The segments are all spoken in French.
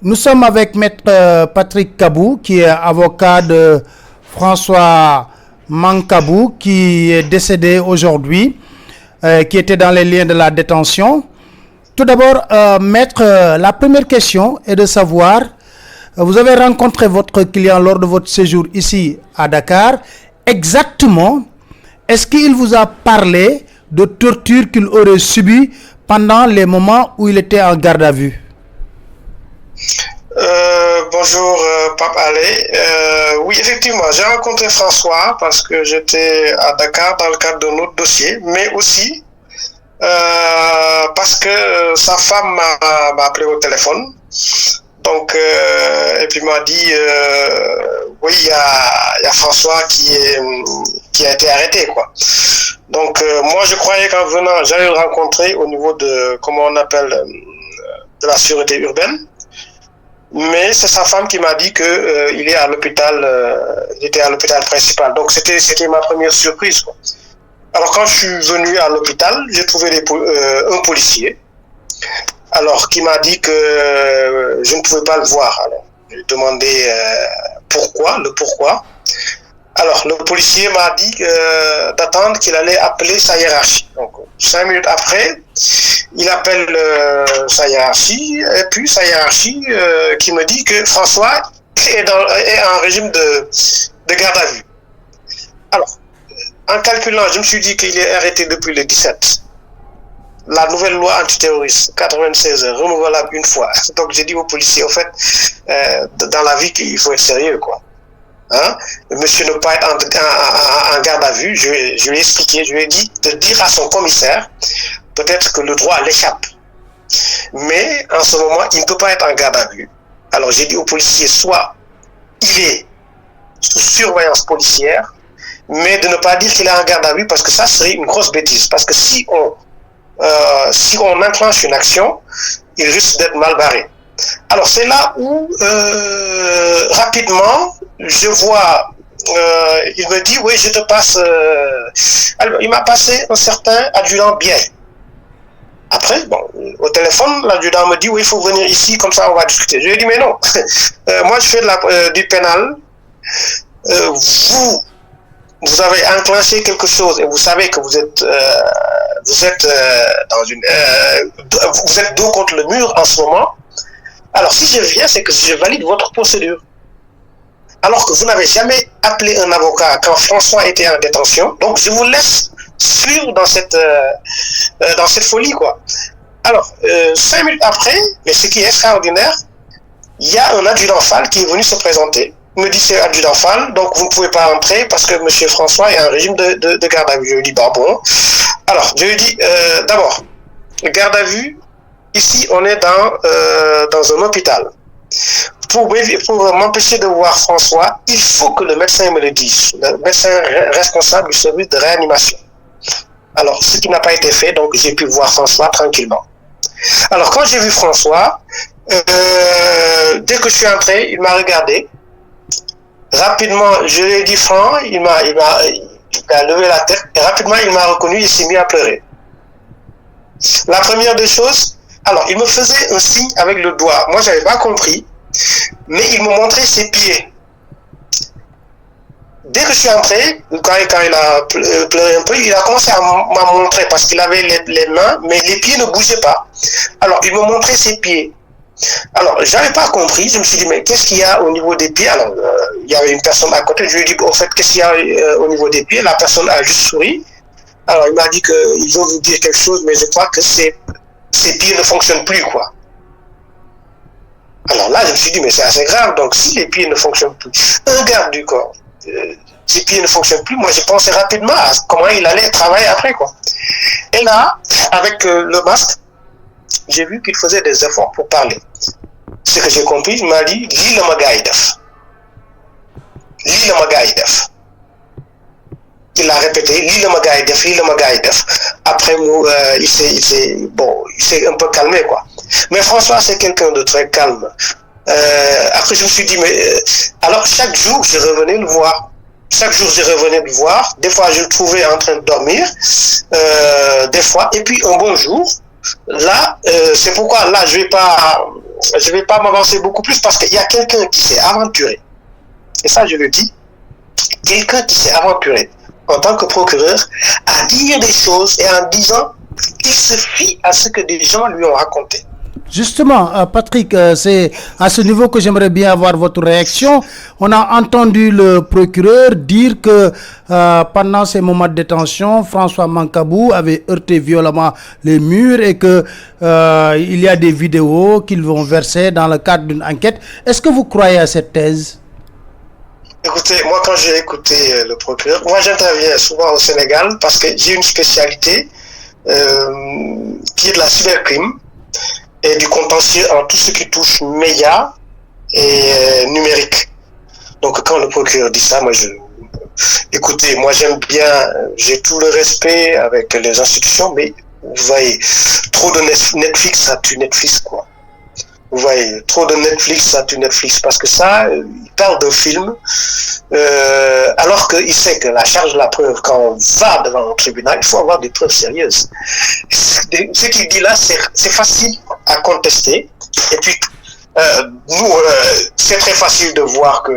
Nous sommes avec Maître Patrick Kabou, qui est avocat de François Mancabou, qui est décédé aujourd'hui, qui était dans les liens de la détention. Tout d'abord, Maître, la première question est de savoir, vous avez rencontré votre client lors de votre séjour ici à Dakar. Exactement, est-ce qu'il vous a parlé de torture qu'il aurait subi pendant les moments où il était en garde à vue? Bonjour Pape Allé. Oui, effectivement, j'ai rencontré François parce que j'étais à Dakar dans le cadre de notre dossier, mais aussi parce que sa femme m'a appelé au téléphone. Donc, et puis m'a dit, oui, il y a François qui a été arrêté, quoi. Donc, moi, je croyais qu'en venant, j'allais le rencontrer au niveau de, comment on appelle, de la sûreté urbaine. Mais c'est sa femme qui m'a dit que il est à l'hôpital, il était à l'hôpital principal. Donc c'était ma première surprise, quoi. Alors quand je suis venu à l'hôpital, j'ai trouvé un policier. Alors qui m'a dit que je ne pouvais pas le voir. Alors j'ai demandé pourquoi. Alors le policier m'a dit d'attendre qu'il allait appeler sa hiérarchie. Donc 5 minutes après, il appelle sa hiérarchie, et puis sa hiérarchie qui me dit que François est en régime de garde à vue. Alors, en calculant, je me suis dit qu'il est arrêté depuis le 17. La nouvelle loi antiterroriste, 96 heures, renouvelable une fois. Donc j'ai dit au policier, au fait, dans la vie, il faut être sérieux, quoi. Hein? Monsieur ne peut pas être en garde à vue. Je lui ai expliqué, je lui ai dit de dire à son commissaire, peut-être que le droit l'échappe. Mais en ce moment, il ne peut pas être en garde à vue. Alors j'ai dit au policier, soit il est sous surveillance policière, mais de ne pas dire qu'il est en garde à vue parce que ça serait une grosse bêtise. Parce que si on enclenche une action, il risque d'être mal barré. Alors c'est là où rapidement je vois, il me dit oui je te passe, alors, il m'a passé un certain adjudant Biaye. Après bon, au téléphone l'adjudant me dit oui il faut venir ici comme ça on va discuter. Je lui ai dit mais non, moi je fais du pénal, vous avez enclenché quelque chose et vous savez que vous êtes vous êtes dos contre le mur en ce moment. Alors, si je viens, c'est que je valide votre procédure. Alors que vous n'avez jamais appelé un avocat quand François était en détention. Donc, je vous laisse suivre dans cette folie, quoi. Alors, 5 minutes après, mais ce qui est extraordinaire, il y a un adjudant Fall qui est venu se présenter. Il me dit, c'est adjudant Fall, donc vous ne pouvez pas entrer parce que M. François est en régime de garde à vue. Je lui dis, bah bon. Alors, je lui dis, d'abord, garde à vue, ici, on est dans un hôpital. Pour m'empêcher de voir François, il faut que le médecin me le dise, le médecin responsable du service de réanimation. Alors, ce qui n'a pas été fait, donc j'ai pu voir François tranquillement. Alors, quand j'ai vu François, dès que je suis entré, il m'a regardé. Rapidement, je lui ai dit franc, il a levé la tête, et rapidement, il m'a reconnu, il s'est mis à pleurer. La première des choses, alors, il me faisait un signe avec le doigt. Moi, je n'avais pas compris, mais il me montrait ses pieds. Dès que je suis entré, quand il a pleuré un peu, il a commencé à m'en montrer parce qu'il avait les mains, mais les pieds ne bougeaient pas. Alors, il me montrait ses pieds. Alors, je n'avais pas compris. Je me suis dit, mais qu'est-ce qu'il y a au niveau des pieds? Alors, il y avait une personne à côté. Je lui ai dit, au fait, qu'est-ce qu'il y a au niveau des pieds? La personne a juste souri. Alors, il m'a dit qu'il veut vous dire quelque chose, mais je crois que ses pieds ne fonctionnent plus, quoi. Alors là, je me suis dit, mais c'est assez grave. Donc, si les pieds ne fonctionnent plus, un garde du corps, ses pieds ne fonctionnent plus, moi, j'ai pensé rapidement à comment il allait travailler après, quoi. Et là, avec le masque, j'ai vu qu'il faisait des efforts pour parler. Ce que j'ai compris, il m'a dit, lis le magaïdef. Lis le magaïdef. Il a répété, lis le magaïdef, lis le magaïdef. Après, il s'est un peu calmé, quoi. Mais François, c'est quelqu'un de très calme. Après, je me suis dit, mais alors chaque jour, je revenais le voir. Chaque jour, je revenais le voir. Des fois, je le trouvais en train de dormir. Des fois, et puis un bon jour, là, c'est pourquoi là, je vais pas je vais pas m'avancer beaucoup plus parce qu'il y a quelqu'un qui s'est aventuré. Et ça, je le dis. Quelqu'un qui s'est aventuré en tant que procureur à dire des choses et en disant qu'il se fie à ce que des gens lui ont raconté. Justement, Patrick, c'est à ce niveau que j'aimerais bien avoir votre réaction. On a entendu le procureur dire que pendant ces moments de détention, François Mancabou avait heurté violemment les murs et que il y a des vidéos qu'ils vont verser dans le cadre d'une enquête. Est-ce que vous croyez à cette thèse? Écoutez, moi quand j'ai écouté le procureur, moi j'interviens souvent au Sénégal parce que j'ai une spécialité qui est de la cybercrime et du contentieux en tout ce qui touche médias et numérique. Donc quand le procureur dit ça, écoutez, moi j'aime bien, j'ai tout le respect avec les institutions, mais vous voyez, trop de Netflix, ça tue Netflix quoi. Vous voyez, trop de Netflix, ça tue Netflix, parce que ça, il parle d'un film, alors qu'il sait que la charge de la preuve, quand on va devant un tribunal, il faut avoir des preuves sérieuses. Ce qu'il dit là, c'est facile à contester, et puis nous, c'est très facile de voir que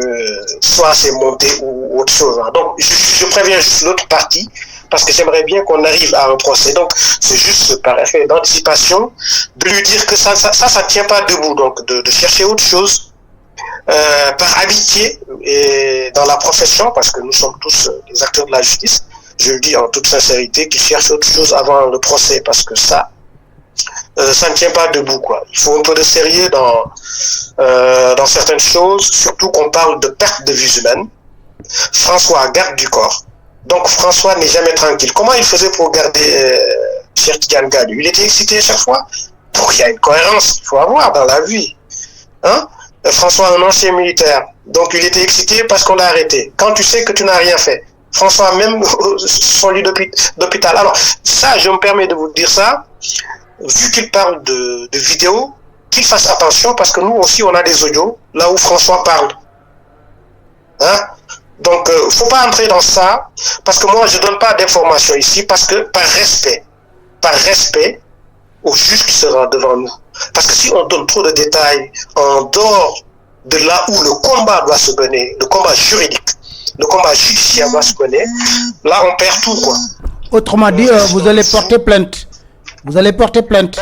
soit c'est monté ou autre chose. Hein. Donc, je préviens juste l'autre partie, parce que j'aimerais bien qu'on arrive à un procès. Donc, c'est juste par effet d'anticipation de lui dire que ça ne tient pas debout. Donc, de chercher autre chose par amitié et dans la profession, parce que nous sommes tous des acteurs de la justice. Je le dis en toute sincérité, qu'il cherche autre chose avant le procès, parce que ça ne tient pas debout, quoi. Il faut un peu de sérieux dans certaines choses, surtout qu'on parle de perte de vies humaines. François garde du corps. Donc François n'est jamais tranquille. Comment il faisait pour garder Cheikh Tidiane Gadio? Il était excité à chaque fois. Donc il y a une cohérence qu'il faut avoir dans la vie. Hein? François, un ancien militaire. Donc il était excité parce qu'on l'a arrêté. Quand tu sais que tu n'as rien fait. François, même son lit d'hôpital. Alors ça, je me permets de vous dire ça. Vu qu'il parle de vidéos, qu'il fasse attention parce que nous aussi on a des audios là où François parle. Hein? Donc, faut pas entrer dans ça, parce que moi, je donne pas d'informations ici, parce que par respect au juge qui sera devant nous. Parce que si on donne trop de détails en dehors de là où le combat doit se mener, le combat juridique, le combat judiciaire doit se mener, là, on perd tout, quoi. Autrement dit, vous allez porter plainte. Vous allez porter plainte.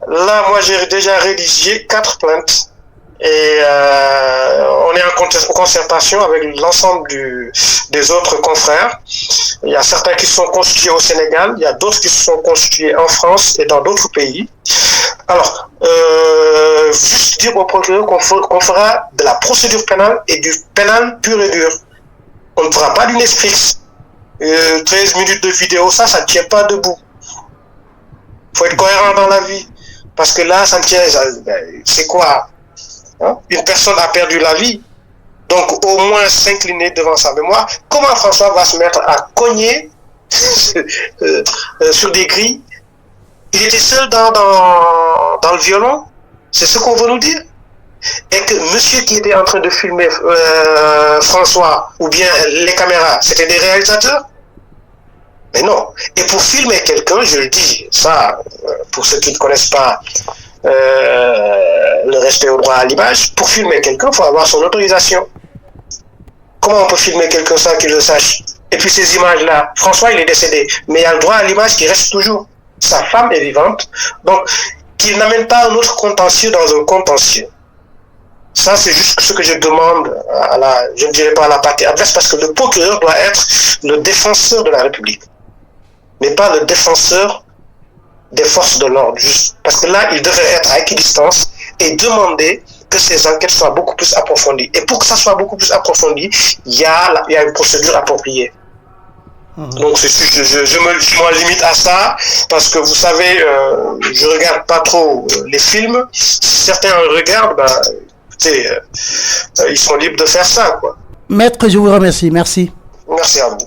Là, moi, j'ai déjà rédigé 4 plaintes. Et on est en concertation avec l'ensemble des autres confrères. Il y a certains qui sont constitués au Sénégal, il y a d'autres qui sont constitués en France et dans d'autres pays. Alors, juste dire au procureur qu'on fera de la procédure pénale et du pénal pur et dur. On ne fera pas du Netflix. 13 minutes de vidéo, ça ne tient pas debout. Il faut être cohérent dans la vie. Parce que là, ça ne tient... C'est quoi? Hein? Une personne a perdu la vie, donc au moins s'incliner devant sa mémoire. Comment François va se mettre à cogner sur des grilles? Il était seul dans le violon, c'est ce qu'on veut nous dire. Et que monsieur qui était en train de filmer François, ou bien les caméras, c'était des réalisateurs? Mais non. Et pour filmer quelqu'un, je le dis, ça, pour ceux qui ne connaissent pas le respect au droit à l'image, pour filmer quelqu'un, il faut avoir son autorisation. Comment on peut filmer quelqu'un sans qu'il le sache? Et puis ces images-là, François il est décédé, mais il y a le droit à l'image qui reste toujours. Sa femme est vivante, donc qu'il n'amène pas un autre contentieux dans un contentieux. Ça, c'est juste ce que je demande je ne dirais pas à la partie adverse, parce que le procureur doit être le défenseur de la République, mais pas le défenseur des forces de l'ordre, juste. Parce que là, il devrait être à équidistance et demander que ces enquêtes soient beaucoup plus approfondies. Et pour que ça soit beaucoup plus approfondi, il y a une procédure appropriée. Donc je me limite à ça, parce que vous savez, je regarde pas trop les films. Si certains regardent, écoutez, ils sont libres de faire ça, quoi. Maître, je vous remercie. Merci. Merci à vous.